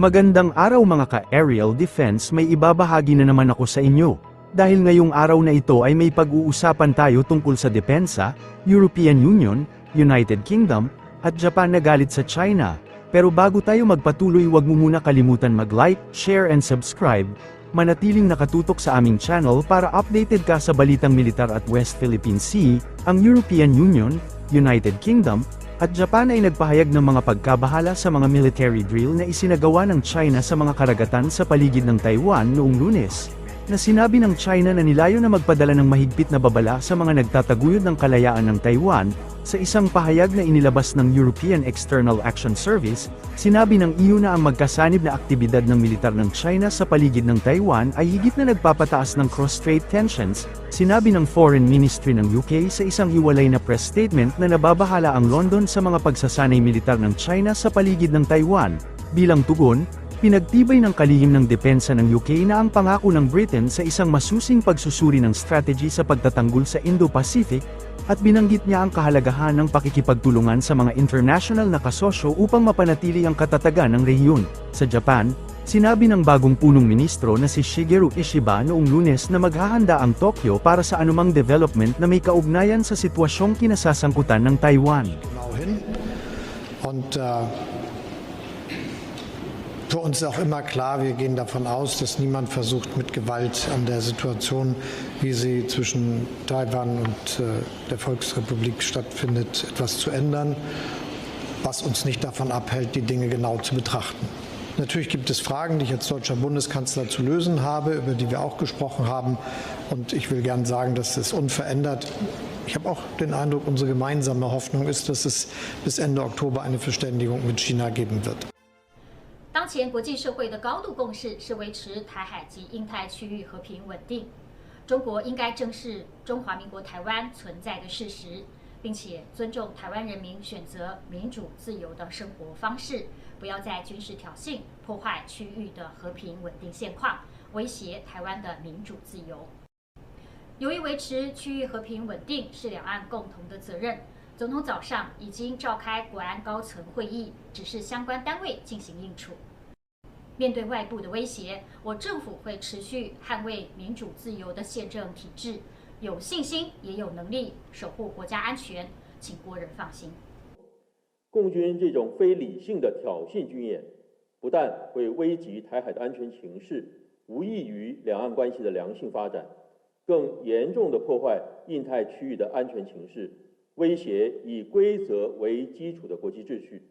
Magandang araw mga ka-aerial defense, may ibabahagi na naman ako sa inyo. Dahil ngayong araw na ito ay may pag-uusapan tayo tungkol sa depensa, European Union, United Kingdom, at Japan na galit sa China. Pero bago tayo magpatuloy, huwag mo muna kalimutan mag-like, share and subscribe. Manatiling nakatutok sa aming channel para updated ka sa balitang militar at West Philippine Sea. Ang European Union, United Kingdom, at Japan ay nagpahayag ng mga pagkabahala sa mga military drill na isinagawa ng China sa mga karagatan sa paligid ng Taiwan noong Lunes, na sinabi ng China na nilayo na magpadala ng mahigpit na babala sa mga nagtataguyod ng kalayaan ng Taiwan. Sa isang pahayag na inilabas ng European External Action Service, sinabi ng EU na ang magkasanib na aktibidad ng militar ng China sa paligid ng Taiwan ay higit na nagpapataas ng cross-strait tensions. Sinabi ng Foreign Ministry ng UK sa isang hiwalay na press statement na nababahala ang London sa mga pagsasanay militar ng China sa paligid ng Taiwan. Bilang tugon, pinagtibay ng kalihim ng depensa ng UK na ang pangako ng Britain sa isang masusing pagsusuri ng strategy sa pagtatanggol sa Indo-Pacific, at binanggit niya ang kahalagahan ng pakikipagtulungan sa mga international na kasosyo upang mapanatili ang katatagan ng rehiyon. Sa Japan, sinabi ng bagong punong ministro na si Shigeru Ishiba noong Lunes na maghahanda ang Tokyo para sa anumang development na may kaugnayan sa sitwasyong kinasasangkutan ng Taiwan. Für uns ist auch immer klar, wir gehen davon aus, dass niemand versucht, mit Gewalt an der Situation, wie sie zwischen Taiwan und der Volksrepublik stattfindet, etwas zu ändern, was uns nicht davon abhält, die Dinge genau zu betrachten. Natürlich gibt es Fragen, die ich als deutscher Bundeskanzler zu lösen habe, über die wir auch gesprochen haben. Und ich will gern sagen, dass es unverändert. Ich habe auch den Eindruck, unsere gemeinsame Hoffnung ist, dass es bis Ende Oktober eine Verständigung mit China geben wird. 当前国际社会的高度共识是维持台海及印太区域和平稳定。中国应该正视中华民国台湾存在的事实，并且尊重台湾人民选择民主自由的生活方式，不要在军事挑衅破坏区域的和平稳定现况，威胁台湾的民主自由。由于维持区域和平稳定是两岸共同的责任，总统早上已经召开国安高层会议，指示相关单位进行应处。面对外部的威胁，我政府会持续捍卫民主自由的宪政体制，有信心也有能力守护国家安全，请国人放心。共军这种非理性的挑衅军演，不但会危及台海的安全情势，无益于两岸关系的良性发展，更严重地破坏印太区域的安全情势，威胁以规则为基础的国际秩序。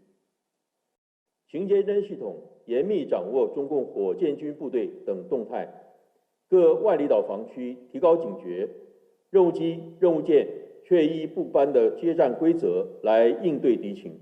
情监侦系统严密掌握中共火箭军部队等动态，各外离岛防区提高警觉，任务机、任务舰确依部班的接战规则来应对敌情。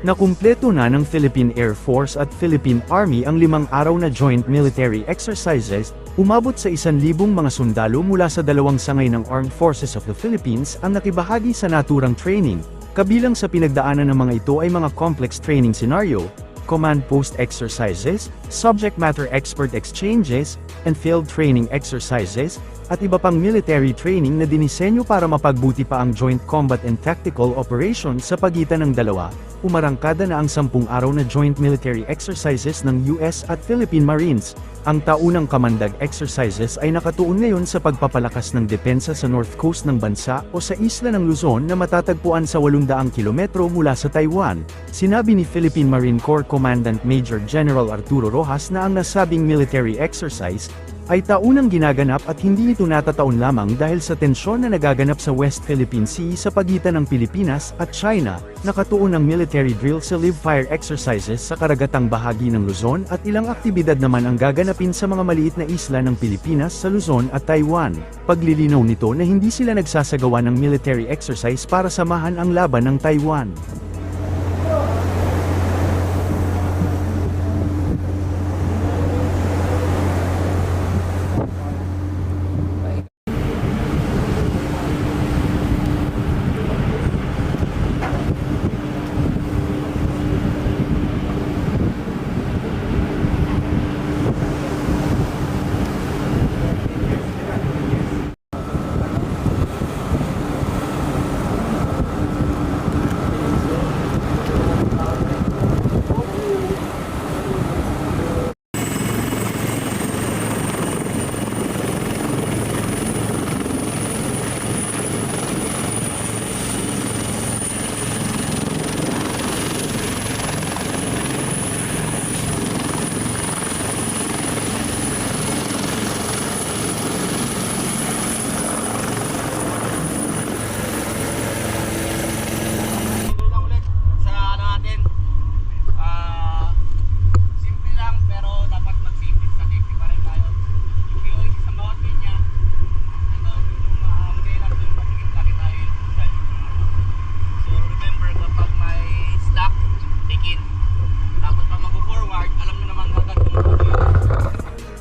Nakumpleto na ng Philippine Air Force at Philippine Army ang 5 araw na joint military exercises. Umabot sa 1,000 mga sundalo mula sa 2 sangay ng Armed Forces of the Philippines ang nakibahagi sa naturang training. Kabilang sa pinagdaanan ng mga ito ay mga complex training scenario, command post exercises, subject matter expert exchanges, and field training exercises, at iba pang military training na dinisenyo para mapagbuti pa ang joint combat and tactical operations sa pagitan ng dalawa. Umarangkada na ang 10 araw na joint military exercises ng US at Philippine Marines. Ang taunang kamandag exercises ay nakatuon ngayon sa pagpapalakas ng depensa sa north coast ng bansa o sa isla ng Luzon na matatagpuan sa 800 kilometro mula sa Taiwan. Sinabi ni Philippine Marine Corps Commandant Major General Arturo Rojas na ang nasabing military exercise ay taunang ginaganap at hindi ito natataon lamang dahil sa tensyon na nagaganap sa West Philippine Sea sa pagitan ng Pilipinas at China. Nakatuon ang military drill sa live fire exercises sa karagatang bahagi ng Luzon at ilang aktibidad naman ang gaganapin sa mga maliit na isla ng Pilipinas sa Luzon at Taiwan. Paglilinaw nito na hindi sila nagsasagawa ng military exercise para samahan ang laban ng Taiwan.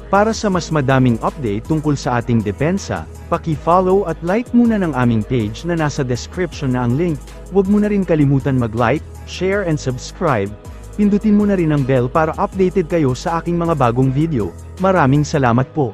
Para sa mas madaming update tungkol sa ating depensa, paki-follow at like muna ng aming page na nasa description na ang link. Huwag mo na rin kalimutan mag-like, share and subscribe. Pindutin mo na rin ang bell para updated kayo sa aking mga bagong video. Maraming salamat po.